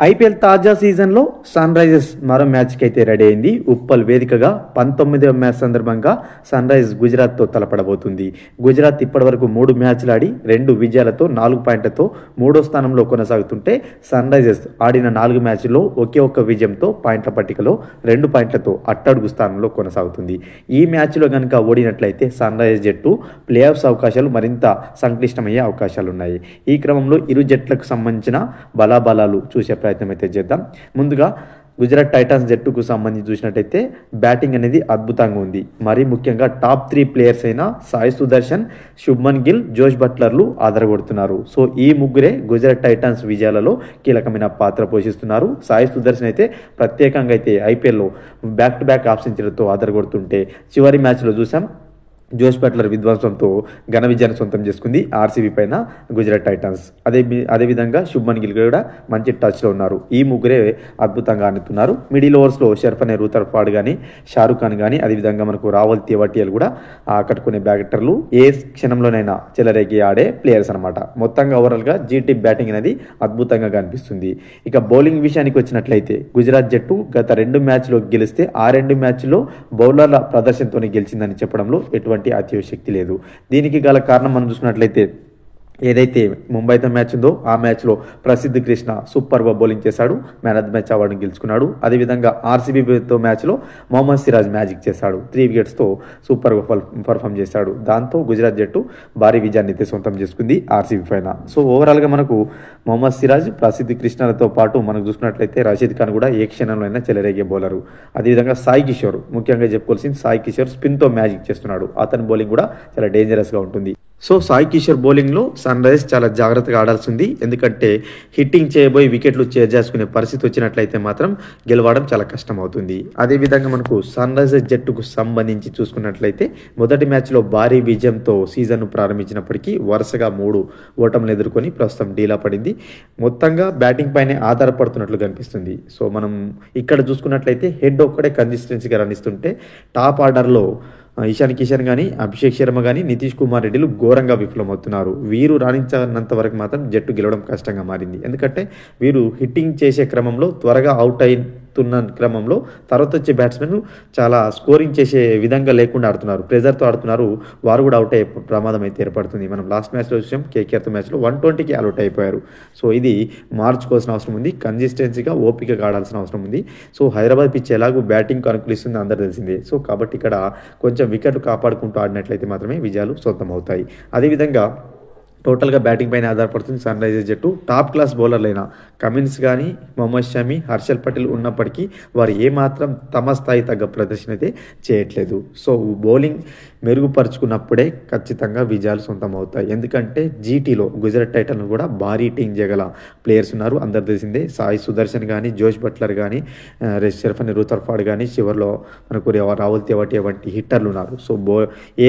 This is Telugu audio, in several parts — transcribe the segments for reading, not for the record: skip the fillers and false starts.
ఐపీఎల్ తాజా సీజన్లో సన్ రైజర్స్ మరో మ్యాచ్కి అయితే రెడీ అయింది. ఉప్పల్ వేదికగా 19వ మ్యాచ్ సందర్భంగా సన్ రైజర్స్ గుజరాత్తో తలపడబోతుంది. గుజరాత్ ఇప్పటివరకు 3 మ్యాచ్లు ఆడి 2 విజయాలతో 4 పాయింట్లతో 3వ స్థానంలో కొనసాగుతుంటే సన్ రైజర్స్ ఆడిన 4 మ్యాచ్ల్లో ఒకే ఒక్క విజయంతో పాయింట్ల పట్టికలో 2 పాయింట్లతో అట్టడుగు స్థానంలో కొనసాగుతుంది. ఈ మ్యాచ్లో కనుక ఓడినట్లయితే సన్ రైజర్స్ జట్టు ప్లే ఆఫ్స్ అవకాశాలు మరింత సంక్లిష్టమయ్యే అవకాశాలు ఉన్నాయి. ఈ క్రమంలో ఇరు జట్లకు సంబంధించిన బలాబలాలు చూసే ప్రయత్నం అయితే చేద్దాం. ముందుగా గుజరాత్ టైటాన్స్ జట్టుకు సంబంధించి చూసినట్టయితే బ్యాటింగ్ అనేది అద్భుతంగా ఉంది. మరీ ముఖ్యంగా టాప్ 3 ప్లేయర్స్ అయిన సాయి సుదర్శన్, శుభ్మన్ గిల్, జోష్ బట్లర్లు ఆదరగొడుతున్నారు. సో ఈ ముగ్గురే గుజరాత్ టైటాన్స్ విజయాలలో కీలకమైన పాత్ర పోషిస్తున్నారు. సాయి సుదర్శన్ అయితే ప్రత్యేకంగా అయితే ఐపీఎల్లో బ్యాక్ టు బ్యాక్ హాఫ్ సెంచరీతో ఆదరగొడుతుంటే చివరి మ్యాచ్లో చూసాం జోష్ బట్లర్ విధ్వంసంతో ఘన విజయాన్ని సొంతం చేసుకుంది ఆర్సీబీ పైన గుజరాత్ టైటాన్స్. అదేవిధంగా శుభ్మన్ గిల్ కూడా మంచి టచ్లో ఉన్నారు. ఈ ముగ్గురే అద్భుతంగా ఆడుతున్నారు. మిడిల్ ఓవర్స్లో షర్ఫనే రూథర్ఫర్డ్ కానీ, షారుఖ్ ఖాన్ కానీ, అదేవిధంగా మనకు రావల్ తేవాటియల్ కూడా ఆకట్టుకునే బ్యాటర్లు, ఏ క్షణంలోనైనా చెలరేగి ఆడే ప్లేయర్స్ అనమాట. మొత్తంగా ఓవరాల్గా జీటీ బ్యాటింగ్ అనేది అద్భుతంగా కనిపిస్తుంది. ఇక బౌలింగ్ విషయానికి వచ్చినట్లయితే గుజరాత్ జట్టు గత 2 మ్యాచ్లో గెలిస్తే ఆ 2 మ్యాచ్ల్లో బౌలర్ల ప్రదర్శనతోనే గెలిచిందని చెప్పడంలో ఎటువంటి అతిశయోక్తి లేదు. దీనికి గల కారణం మనం చూసినట్లయితే ఏదైతే ముంబైతో మ్యాచ్ ఉందో ఆ మ్యాచ్లో ప్రసిద్ధ్ కృష్ణ సూపర్గా బౌలింగ్ చేశాడు, మ్యాన్ ఆఫ్ ద మ్యాచ్ అవార్డును గెలుచుకున్నాడు. అదేవిధంగా ఆర్సీబీతో మ్యాచ్లో మొహమ్మద్ సిరాజ్ మ్యాజిక్ చేశాడు, 3 వికెట్స్తో సూపర్గా పర్ఫామ్ చేశాడు. దాంతో గుజరాత్ జట్టు భారీ విజయాన్ని అయితే సొంతం చేసుకుంది ఆర్సీబీ పైన. సో ఓవరాల్గా మనకు మొహమ్మద్ సిరాజ్, ప్రసిద్ధ్ కృష్ణలతో పాటు మనకు చూసుకున్నట్లయితే రషీద్ ఖాన్ కూడా ఏ క్షణంలో అయినా చెలరేగే బౌలరు. అదేవిధంగా సాయి కిషోర్, ముఖ్యంగా చెప్పుకోవాల్సింది సాయి కిషోర్ స్పిన్తో మ్యాజిక్ చేస్తున్నాడు. అతని బౌలింగ్ కూడా చాలా డేంజరస్గా ఉంటుంది. సో సాయి కిషోర్ బౌలింగ్లో సన్ రైజర్స్ చాలా జాగ్రత్తగా ఆడాల్సి ఉంది. ఎందుకంటే హిట్టింగ్ చేయబోయి వికెట్లు చేజేసుకునే పరిస్థితి వచ్చినట్లయితే మాత్రం గెలవడం చాలా కష్టం అవుతుంది. అదేవిధంగా మనకు సన్ రైజర్స్ జట్టుకు సంబంధించి చూసుకున్నట్లయితే మొదటి మ్యాచ్లో భారీ విజయంతో సీజన్ను ప్రారంభించినప్పటికీ వరుసగా 3 ఓటములు ఎదుర్కొని ప్రస్తుతం డీలా పడింది. మొత్తంగా బ్యాటింగ్ పైనే ఆధారపడుతున్నట్లు కనిపిస్తుంది. సో మనం ఇక్కడ చూసుకున్నట్లయితే హెడ్ ఒక్కడే కన్సిస్టెన్సీగా రాణిస్తుంటే టాప్ ఆర్డర్లో ఇషాన్ కిషన్ కానీ, అభిషేక్ శర్మ కానీ, నితీష్ కుమార్ రెడ్డిలు ఘోరంగా విఫలమవుతున్నారు. వీరు రాణించినంత వరకు మాత్రం జట్టు గెలవడం కష్టంగా మారింది. ఎందుకంటే వీరు హిట్టింగ్ చేసే క్రమంలో త్వరగా అవుట్ అయితున్న క్రమంలో తర్వాత వచ్చే బ్యాట్స్మెన్ చాలా స్కోరింగ్ చేసే విధంగా లేకుండా ఆడుతున్నారు, ప్రెజర్తో ఆడుతున్నారు. వారు కూడా అవుట్ అయ్యే ప్రమాదం అయితే ఏర్పడుతుంది. మనం లాస్ట్ మ్యాచ్లో చూసాం, కేకేఆర్తో మ్యాచ్లో 120కి అవుట్ అయిపోయారు. సో ఇది మార్చుకోవాల్సిన అవసరం ఉంది, కన్సిస్టెన్సీగా ఓపికగా ఆడాల్సిన అవసరం ఉంది. సో హైదరాబాద్ పిచ్ ఎలాగో బ్యాటింగ్ అనుకూలిస్తుంది అందరూ తెలిసిందే. సో కాబట్టి ఇక్కడ కొంచెం వికెట్లు కాపాడుకుంటూ ఆడినట్లయితే మాత్రమే విజయాలు సొంతం అవుతాయి. అదేవిధంగా టోటల్గా బ్యాటింగ్ పైన ఆధారపడుతుంది సన్ రైజర్స్ జట్టు. టాప్ క్లాస్ బౌలర్లైన కమిన్స్ కానీ, మొహమ్మద్ షమి, హర్షల్ పటేల్ ఉన్నప్పటికీ వారు ఏమాత్రం తమ స్థాయి తగ్గ ప్రదర్శన అయితే చేయట్లేదు. సో బౌలింగ్ మెరుగుపరుచుకున్నప్పుడే ఖచ్చితంగా విజయాలు సొంతం అవుతాయి. ఎందుకంటే జీటీలో గుజరాత్ టైటన్స్ కూడా భారీ టీం చేయగల ప్లేయర్స్ ఉన్నారు, అందరు తెలిసిందే. సాయి సుదర్శన్ కానీ, జోష్ బట్లర్ కానీ, షర్ఫన్ రూథర్ఫర్డ్ కానీ, చివరిలో మనకు రాహుల్ తేవాటియా వంటి హిట్టర్లు ఉన్నారు. సో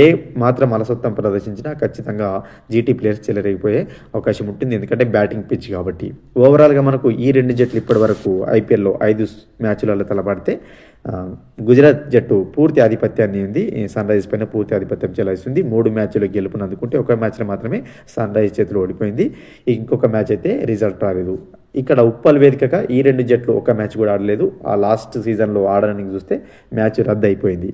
ఏ మాత్రం అలసత్వం ప్రదర్శించినా ఖచ్చితంగా జీటీ ప్లేయర్స్ చెలరేగిపోయే అవకాశం ఉంటుంది. ఎందుకంటే బ్యాటింగ్ పిచ్ కాబట్టి. ఓవరాల్గా మనకు ఈ 2 జట్లు ఇప్పటి వరకు ఐపీఎల్లో 5 మ్యాచ్లలో తలపడితే గుజరాత్ జట్టు పూర్తి ఆధిపత్యాన్ని ఉంది, సన్ రైజర్స్ పైన పూర్తి ఆధిపత్యం చెలాయిస్తుంది. 3 మ్యాచ్లో గెలుపుని అందుకుంటే 1 మ్యాచ్లో మాత్రమే సన్ రైజర్స్ చేతిలో ఓడిపోయింది. ఇంకొక మ్యాచ్ అయితే రిజల్ట్ రాలేదు. ఇక్కడ ఉప్పల్ వేదికగా ఈ 2 జట్లు 1 మ్యాచ్ కూడా ఆడలేదు. ఆ లాస్ట్ సీజన్లో ఆడడానికి చూస్తే మ్యాచ్ రద్దు అయిపోయింది.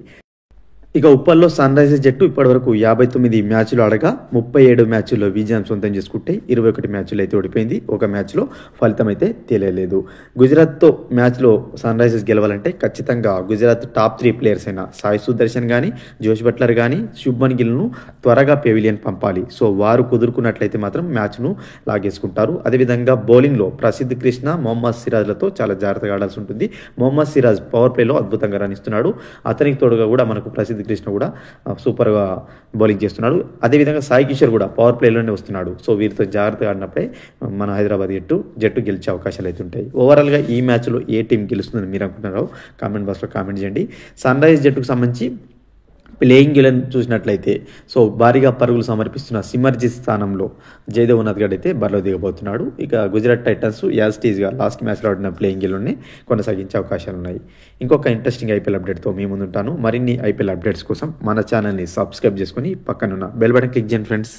ఇక ఉప్పల్లో సన్ రైజర్స్ జట్టు ఇప్పటివరకు 59 మ్యాచ్లు ఆడగా 37 మ్యాచ్ల్లో విజయం సొంతం చేసుకుంటే 21 మ్యాచ్లు అయితే ఓడిపోయింది. 1 మ్యాచ్లో ఫలితం అయితే తెలియలేదు. గుజరాత్తో మ్యాచ్లో సన్ రైజర్స్ గెలవాలంటే ఖచ్చితంగా గుజరాత్ టాప్ 3 ప్లేయర్స్ అయిన సాయి సుదర్శన్ కానీ, జోష్ బట్లర్ కానీ, శుభ్మన్ గిల్ను త్వరగా పెవిలియన్ పంపాలి. సో వారు కుదురుకున్నట్లయితే మాత్రం మ్యాచ్ను లాగేసుకుంటారు. అదేవిధంగా బౌలింగ్లో ప్రసిద్ధ్ కృష్ణ, మొహమ్మద్ సిరాజ్లతో చాలా జాగ్రత్తగా ఆడాల్సి ఉంటుంది. మొహమ్మద్ సిరాజ్ పవర్ ప్లేలో అద్భుతంగా రాణిస్తున్నాడు. అతనికి తోడుగా కూడా మనకు ప్రసిద్ధ్ కృష్ణ కూడా సూపర్గా బౌలింగ్ చేస్తున్నాడు. అదేవిధంగా సాయి కిషోర్ కూడా పవర్ ప్లేలోనే వస్తున్నాడు. సో వీరితో జాగ్రత్తగా ఆడినప్పుడే మన హైదరాబాద్ జట్టు గెలిచే అవకాశాలు అయితే ఉంటాయి. ఓవరాల్గా ఈ మ్యాచ్లో ఏ టీం గెలుస్తుందని మీరు అనుకుంటున్నారో కామెంట్ బాక్స్లో కామెంట్ చేయండి. సన్ రైజర్స్ జట్టుకు సంబంధించి ప్లేయింగ్ ఎలెవెన్ చూసినట్లయితే సో భారీగా పరుగులు సమర్పిస్తున్న సిమర్జిత్ స్థానంలో జయదేవ్ ఉనాద్ గడ్ అయితే బరిలో దిగబోతున్నాడు. ఇక గుజరాత్ టైటన్స్ యాజ్ టీజ్గా లాస్ట్ మ్యాచ్లో ఆడిన ప్లేయింగ్ ఎలెవెన్ని కొనసాగించే అవకాశాలు ఉన్నాయి. ఇంకొక ఇంట్రెస్టింగ్ ఐపీఎల్ అప్డేట్తో మీ ముందుంటాను. మరిన్ని ఐపీఎల్ అప్డేట్స్ కోసం మన ఛానల్ని సబ్స్క్రైబ్ చేసుకొని పక్కనున్న బెల్ బటన్ క్లిక్ చేయండి ఫ్రెండ్స్.